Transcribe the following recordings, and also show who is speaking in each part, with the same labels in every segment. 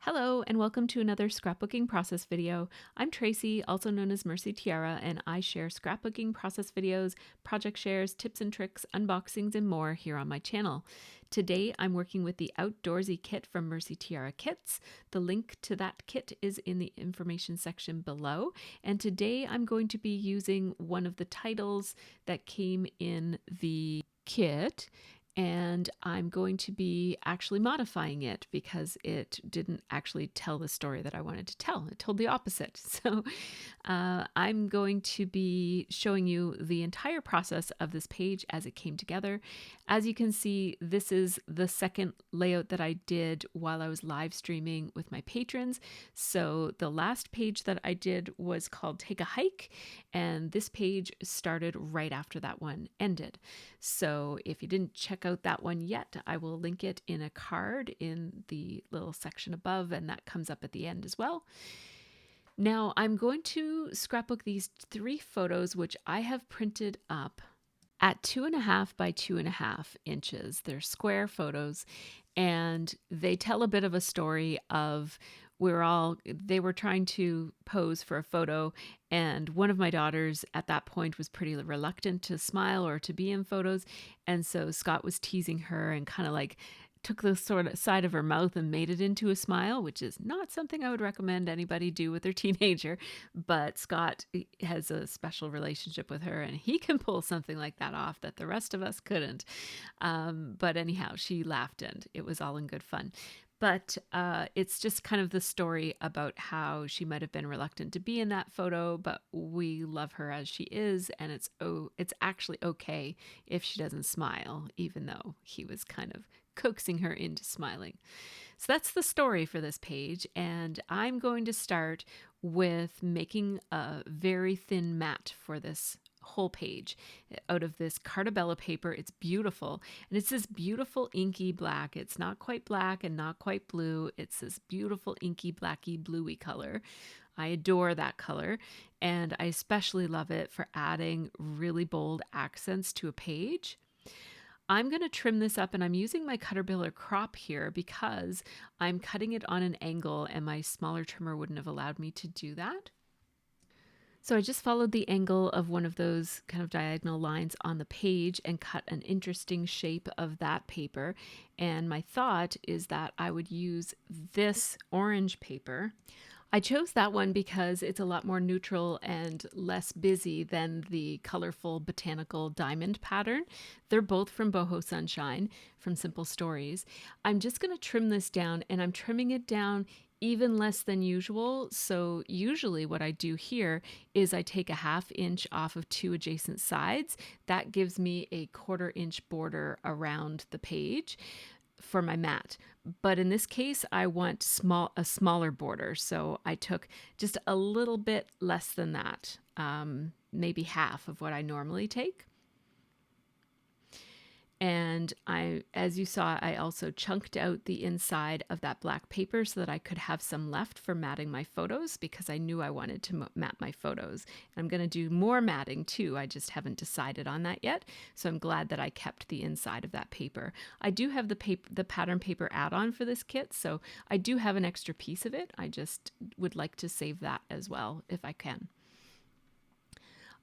Speaker 1: Hello and welcome to another scrapbooking process video. I'm Tracy, also known as MercyTiara, and I share scrapbooking process videos, project shares, tips and tricks, unboxings, and more here on my channel. Today I'm working with the Outdoorsy kit from MercyTiara Kits. The link to that kit is in the information section below, and today I'm going to be using one of the titles that came in the kit, and I'm going to be actually modifying it because it didn't actually tell the story that I wanted to tell. It told the opposite. So I'm going to be showing you the entire process of this page as it came together. As you can see, this is the second layout that I did while I was live streaming with my patrons. So the last page that I did was called Take a Hike, and this page started right after that one ended. So if you didn't check out that one yet, I will link it in a card in the little section above, and that comes up at the end as well. Now I'm going to scrapbook these 3 photos, which I have printed up at 2.5 by 2.5 inches. They're square photos, and they tell a bit of a story of they were trying to pose for a photo, and one of my daughters at that point was pretty reluctant to smile or to be in photos, and so Scott was teasing her and kind of like took the sort of side of her mouth and made it into a smile, which is not something I would recommend anybody do with their teenager. But Scott has a special relationship with her, and he can pull something like that off that the rest of us couldn't. But anyhow, she laughed, and it was all in good fun. But it's just kind of the story about how she might have been reluctant to be in that photo, but we love her as she is, and it's actually okay if she doesn't smile, even though he was kind of coaxing her into smiling. So that's the story for this page, and I'm going to start with making a very thin mat for this whole page out of this Cartabella paper. It's beautiful, and it's this beautiful inky black. It's not quite black and not quite blue. It's this beautiful inky blacky bluey color. I adore that color, and I especially love it for adding really bold accents to a page. I'm going to trim this up, and I'm using my Caterpillar crop here because I'm cutting it on an angle, and my smaller trimmer wouldn't have allowed me to do that. So I just followed the angle of one of those kind of diagonal lines on the page and cut an interesting shape of that paper. And my thought is that I would use this orange paper. I chose that one because it's a lot more neutral and less busy than the colorful botanical diamond pattern. They're both from Boho Sunshine from Simple Stories. I'm just going to trim this down, and I'm trimming it down even less than usual. So usually what I do here is I take a 1/2 inch off of 2 adjacent sides. That gives me a 1/4 inch border around the page for my mat. But in this case, I want a smaller border. So I took just a little bit less than that, maybe half of what I normally take. And as you saw, I also chunked out the inside of that black paper so that I could have some left for matting my photos, because I knew I wanted to mat my photos. I'm going to do more matting too. I just haven't decided on that yet. So I'm glad that I kept the inside of that paper. I do have the pattern paper add-on for this kit, so I do have an extra piece of it. I just would like to save that as well if I can.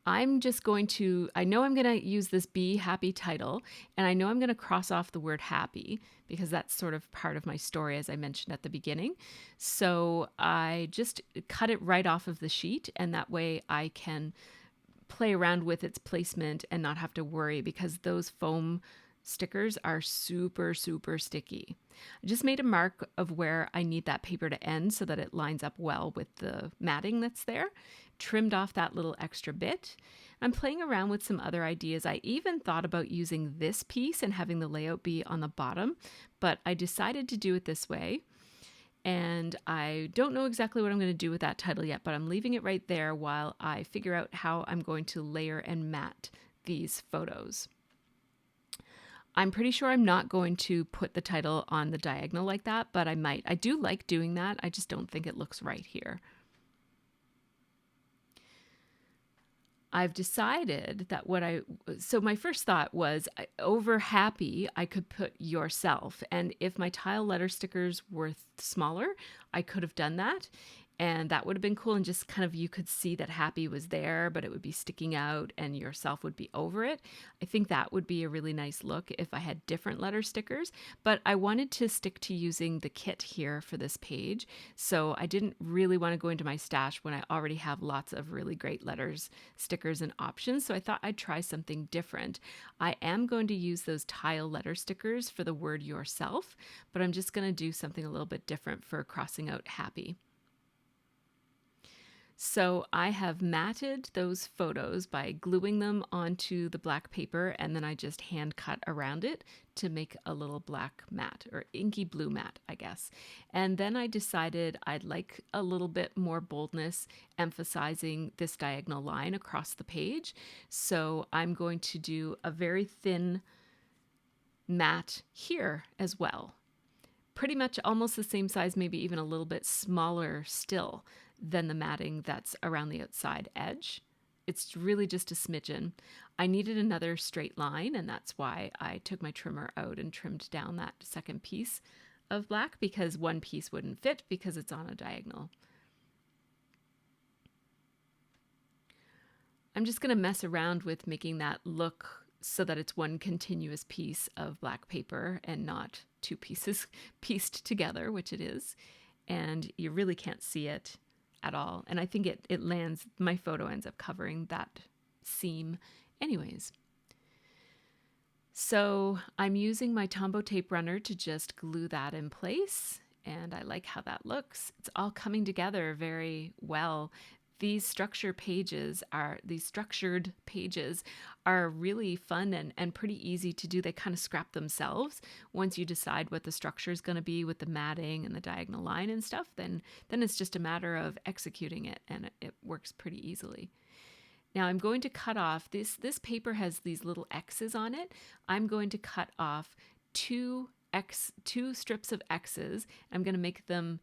Speaker 1: I know I'm going to use this Be Happy title, and I know I'm going to cross off the word happy because that's sort of part of my story, as I mentioned at the beginning. So I just cut it right off of the sheet, and that way I can play around with its placement and not have to worry, because those foam stickers are super, super sticky. I just made a mark of where I need that paper to end so that it lines up well with the matting that's there. Trimmed off that little extra bit. I'm playing around with some other ideas. I even thought about using this piece and having the layout be on the bottom, but I decided to do it this way. And I don't know exactly what I'm going to do with that title yet, but I'm leaving it right there while I figure out how I'm going to layer and mat these photos. I'm pretty sure I'm not going to put the title on the diagonal like that, but I might. I do like doing that. I just don't think it looks right here. I've decided that so my first thought was over happy, I could put yourself. And if my tile letter stickers were smaller, I could have done that. And that would have been cool. And just kind of, you could see that happy was there, but it would be sticking out and yourself would be over it. I think that would be a really nice look if I had different letter stickers. But I wanted to stick to using the kit here for this page. So I didn't really want to go into my stash when I already have lots of really great letters, stickers, and options. So I thought I'd try something different. I am going to use those tile letter stickers for the word yourself, but I'm just going to do something a little bit different for crossing out happy. So I have matted those photos by gluing them onto the black paper, and then I just hand cut around it to make a little black mat, or inky blue mat, I guess. And then I decided I'd like a little bit more boldness, emphasizing this diagonal line across the page. So I'm going to do a very thin mat here as well. Pretty much almost the same size, maybe even a little bit smaller still than the matting that's around the outside edge. It's really just a smidgen. I needed another straight line, and that's why I took my trimmer out and trimmed down that second piece of black, because one piece wouldn't fit because it's on a diagonal. I'm just going to mess around with making that look so that it's one continuous piece of black paper and not two pieces pieced together, which it is. And you really can't see it at all. And I think it lands, my photo ends up covering that seam anyways. So I'm using my Tombow tape runner to just glue that in place. And I like how that looks. It's all coming together very well. These structured pages are really fun and pretty easy to do. They kind of scrap themselves. Once you decide what the structure is going to be with the matting and the diagonal line and stuff, then it's just a matter of executing it, and it works pretty easily. Now I'm going to cut off, this paper has these little X's on it. I'm going to cut off two strips of X's. I'm going to make them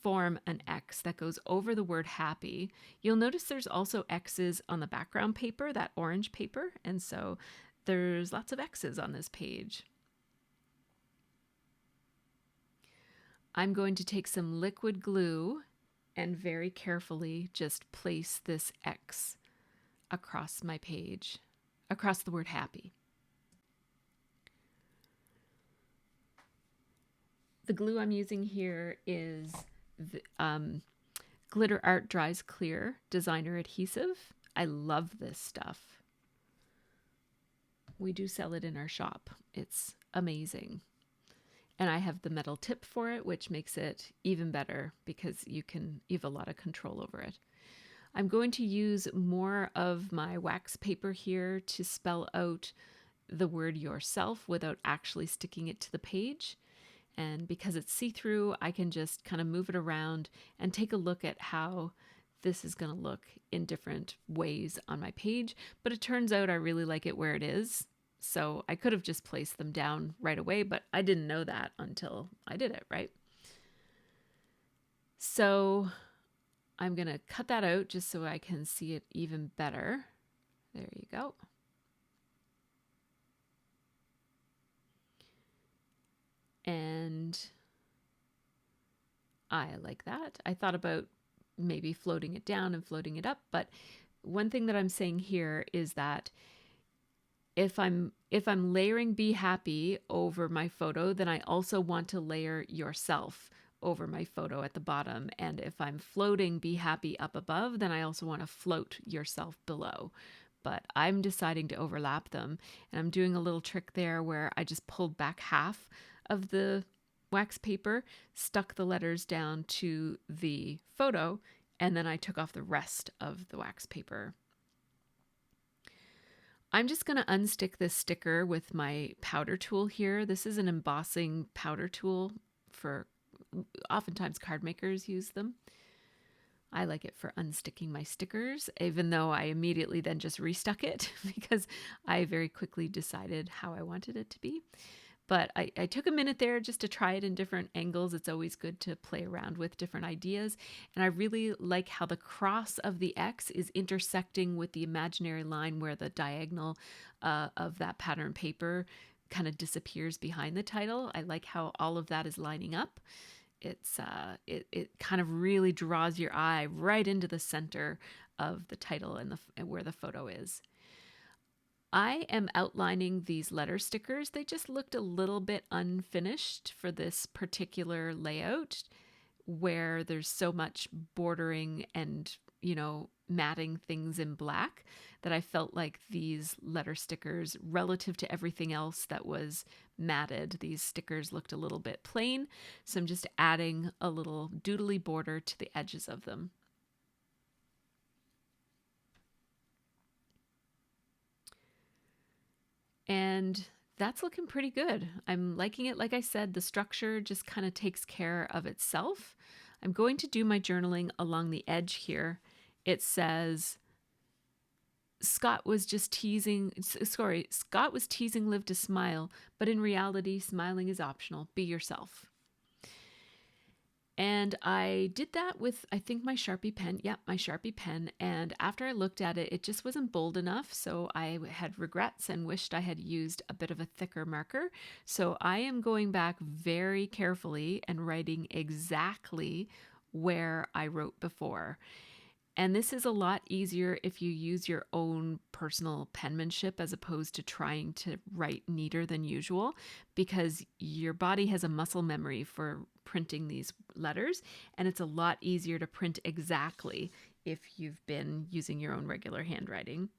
Speaker 1: form an X that goes over the word happy. You'll notice there's also X's on the background paper, that orange paper, and so there's lots of X's on this page. I'm going to take some liquid glue and very carefully just place this X across my page, across the word happy. The glue I'm using here is Glitter Art Dries Clear designer adhesive. I love this stuff. We do sell it in our shop. It's amazing. And I have the metal tip for it, which makes it even better because you have a lot of control over it. I'm going to use more of my wax paper here to spell out the word yourself without actually sticking it to the page. And because it's see-through, I can just kind of move it around and take a look at how this is going to look in different ways on my page. But it turns out I really like it where it is. So I could have just placed them down right away, but I didn't know that until I did it, right? So I'm going to cut that out just so I can see it even better. There you go. And I like that. I thought about maybe floating it down and floating it up, but one thing that I'm saying here is that if I'm layering Be Happy over my photo, then I also want to layer yourself over my photo at the bottom. And if I'm floating Be Happy up above, then I also want to float yourself below. But I'm deciding to overlap them. And I'm doing a little trick there where I just pulled back half of the wax paper, stuck the letters down to the photo, and then I took off the rest of the wax paper. I'm just going to unstick this sticker with my powder tool here. This is an embossing powder tool for, oftentimes card makers use them. I like it for unsticking my stickers, even though I immediately then just restuck it because I very quickly decided how I wanted it to be. But I took a minute there just to try it in different angles. It's always good to play around with different ideas. And I really like how the cross of the X is intersecting with the imaginary line where the diagonal of that pattern paper kind of disappears behind the title. I like how all of that is lining up. It kind of really draws your eye right into the center of the title and where the photo is. I am outlining these letter stickers. They just looked a little bit unfinished for this particular layout where there's so much bordering and, matting things in black that I felt like these letter stickers, relative to everything else that was matted, these stickers looked a little bit plain. So I'm just adding a little doodly border to the edges of them. And that's looking pretty good. I'm liking it. Like I said, the structure just kind of takes care of itself. I'm going to do my journaling along the edge here. It says, Scott was teasing Liv to smile, but in reality, smiling is optional. Be yourself. And I did that with, I think, my Sharpie pen. Yep, my Sharpie pen. And after I looked at it, it just wasn't bold enough. So I had regrets and wished I had used a bit of a thicker marker. So I am going back very carefully and writing exactly where I wrote before. And this is a lot easier if you use your own personal penmanship as opposed to trying to write neater than usual, because your body has a muscle memory for printing these letters, and it's a lot easier to print exactly if you've been using your own regular handwriting.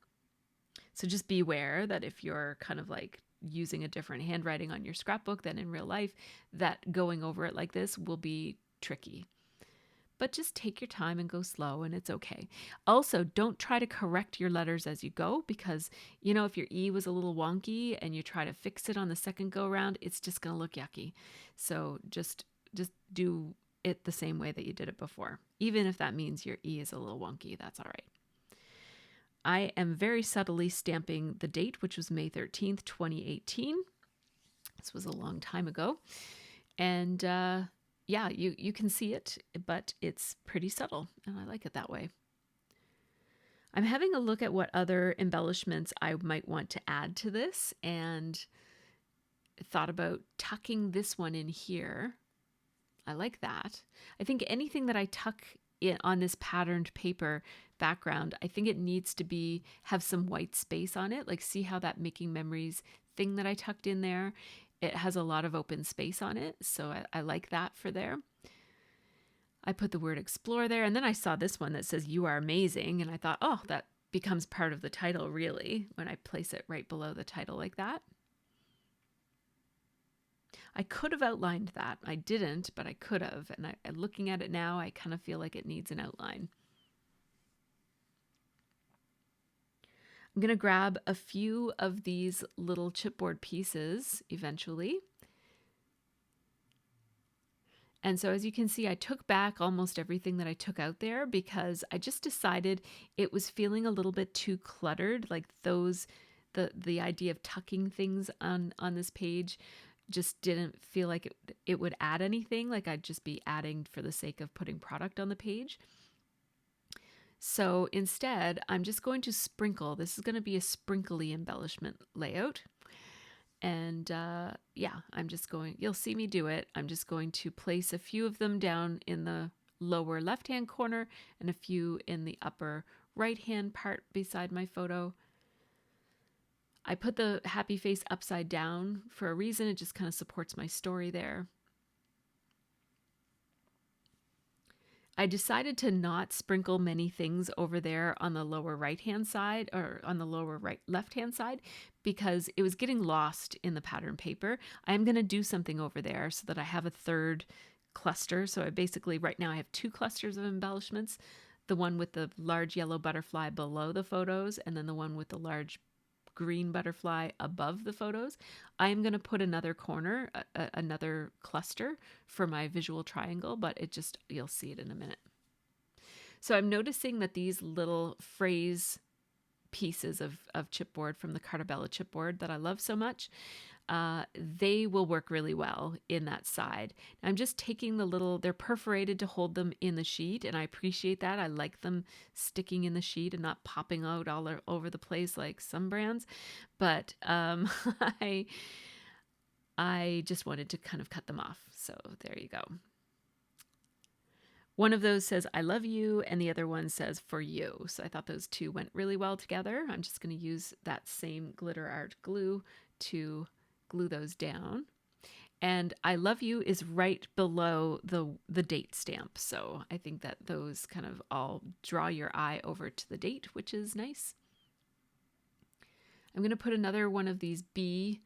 Speaker 1: So just beware that if you're kind of like using a different handwriting on your scrapbook than in real life, that going over it like this will be tricky. But just take your time and go slow, and it's okay. Also, don't try to correct your letters as you go, because, if your E was a little wonky and you try to fix it on the second go around, it's just going to look yucky. So just do it the same way that you did it before. Even if that means your E is a little wonky, that's all right. I am very subtly stamping the date, which was May 13th, 2018. This was a long time ago. And, yeah, you can see it, but it's pretty subtle, and I like it that way. I'm having a look at what other embellishments I might want to add to this, and thought about tucking this one in here. I like that. I think anything that I tuck in on this patterned paper background, I think it needs to have some white space on it. Like, see how that Making Memories thing that I tucked in there, it has a lot of open space on it, so I like that for there. I put the word explore there, and then I saw this one that says you are amazing, and I thought, oh, that becomes part of the title really when I place it right below the title like that. I could have outlined that. I didn't, but I could have, and looking at it now, I kind of feel like it needs an outline. I'm going to grab a few of these little chipboard pieces eventually. And so as you can see, I took back almost everything that I took out there because I just decided it was feeling a little bit too cluttered. Like the idea of tucking things on this page just didn't feel like it would add anything. Like I'd just be adding for the sake of putting product on the page. So instead, I'm just going to sprinkle. This is going to be a sprinkly embellishment layout. And yeah, you'll see me do it. I'm just going to place a few of them down in the lower left-hand corner and a few in the upper right-hand part beside my photo. I put the happy face upside down for a reason. It just kind of supports my story there. I decided to not sprinkle many things over there on the lower right-hand side or on the lower left-hand side because it was getting lost in the pattern paper. I am going to do something over there so that I have a third cluster. So I basically, right now I have two clusters of embellishments, the one with the large yellow butterfly below the photos and then the one with the large green butterfly above the photos. I am going to put another corner, another cluster for my visual triangle, but you'll see it in a minute. So I'm noticing that these little phrase pieces of chipboard from the Cartabella chipboard that I love so much, they will work really well in that side. I'm just taking they're perforated to hold them in the sheet, and I appreciate that. I like them sticking in the sheet and not popping out all over the place like some brands. But I just wanted to kind of cut them off. So there you go. One of those says, I love you, and the other one says, for you. So I thought those two went really well together. I'm just going to use that same glitter art glue to glue those down. And I love you is right below the date stamp. So I think that those kind of all draw your eye over to the date, which is nice. I'm going to put another one of these bee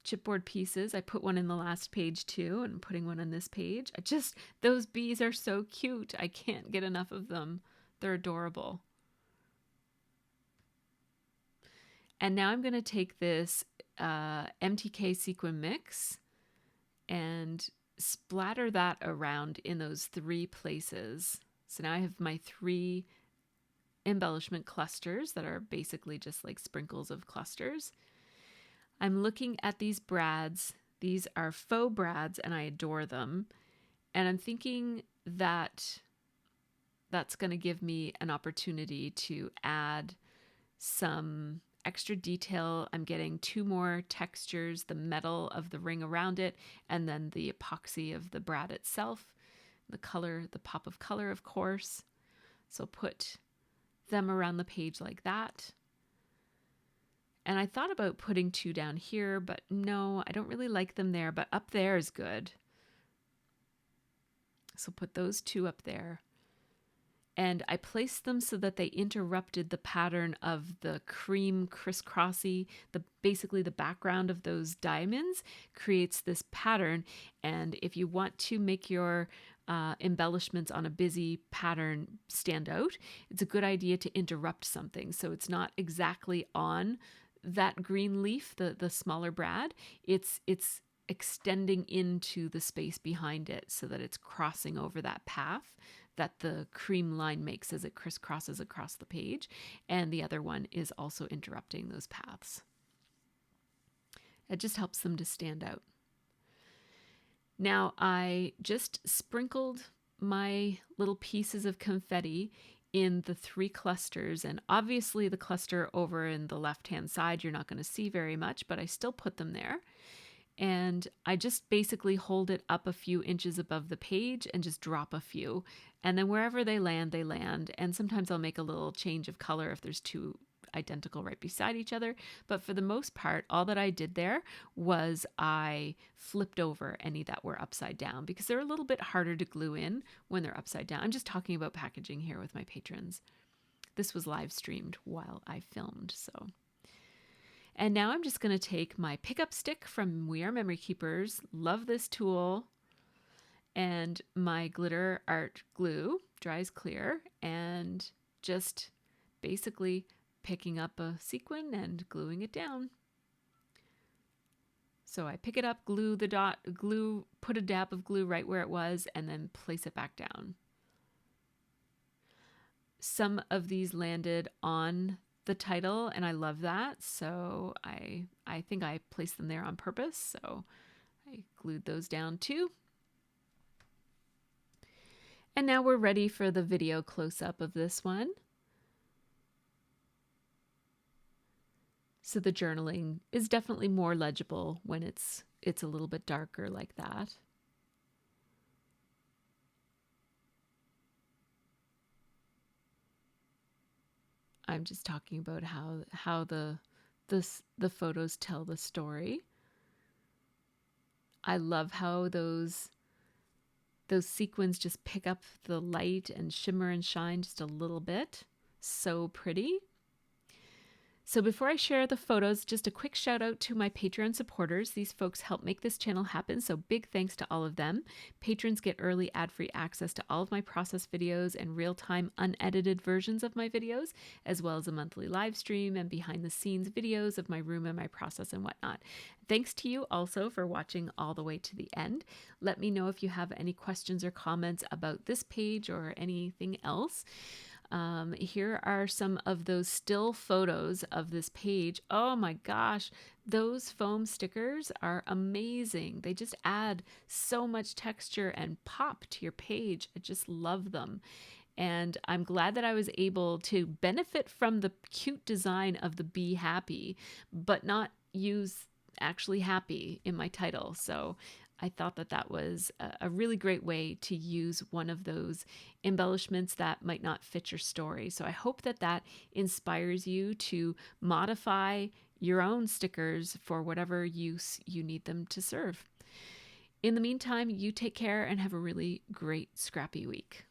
Speaker 1: chipboard pieces. I put one in the last page too, and I'm putting one on this page. Those bees are so cute. I can't get enough of them. They're adorable. And now I'm going to take this MTK sequin mix and splatter that around in those 3 places. So now I have my 3 embellishment clusters that are basically just like sprinkles of clusters. I'm looking at these brads. These are faux brads and I adore them. And I'm thinking that that's going to give me an opportunity to add some extra detail. I'm getting 2 more textures, the metal of the ring around it, and then the epoxy of the brad itself. The color, the pop of color, of course. So put them around the page like that. And I thought about putting 2 down here, but no, I don't really like them there, but up there is good. So put those 2 up there. And I placed them so that they interrupted the pattern of the cream crisscrossy, basically the background of those diamonds creates this pattern. And if you want to make your embellishments on a busy pattern stand out, it's a good idea to interrupt something. So it's not exactly on that green leaf, the smaller brad, it's extending into the space behind it so that it's crossing over that path that the cream line makes as it crisscrosses across the page. And the other one is also interrupting those paths. It just helps them to stand out. Now I just sprinkled my little pieces of confetti in the 3 clusters, and obviously the cluster over in the left-hand side you're not going to see very much, but I still put them there. And I just basically hold it up a few inches above the page and just drop a few. And then wherever they land, they land. And sometimes I'll make a little change of color if there's 2 identical right beside each other. But for the most part, all that I did there was I flipped over any that were upside down because they're a little bit harder to glue in when they're upside down. I'm just talking about packaging here with my patrons. This was live streamed while I filmed, so. And now I'm just going to take my pickup stick from We Are Memory Keepers. Love this tool. And my glitter art glue, dries clear, and just basically picking up a sequin and gluing it down. So I pick it up, glue the dot, put a dab of glue right where it was, and then place it back down. Some of these landed on the title, and I love that. So I think I placed them there on purpose. So I glued those down too. And now we're ready for the video close-up of this one. So the journaling is definitely more legible when it's a little bit darker like that. I'm just talking about how the photos tell the story. I love how those sequins just pick up the light and shimmer and shine just a little bit. So pretty. So before I share the photos, just a quick shout out to my Patreon supporters. These folks help make this channel happen, so big thanks to all of them. Patrons get early ad-free access to all of my process videos and real-time unedited versions of my videos, as well as a monthly live stream and behind-the-scenes videos of my room and my process and whatnot. Thanks to you also for watching all the way to the end. Let me know if you have any questions or comments about this page or anything else. Here are some of those still photos of this page. Oh my gosh, those foam stickers are amazing. They just add so much texture and pop to your page. I just love them. And I'm glad that I was able to benefit from the cute design of the Be Happy, but not use actually happy in my title. So I thought that that was a really great way to use one of those embellishments that might not fit your story. So I hope that that inspires you to modify your own stickers for whatever use you need them to serve. In the meantime, you take care and have a really great scrappy week.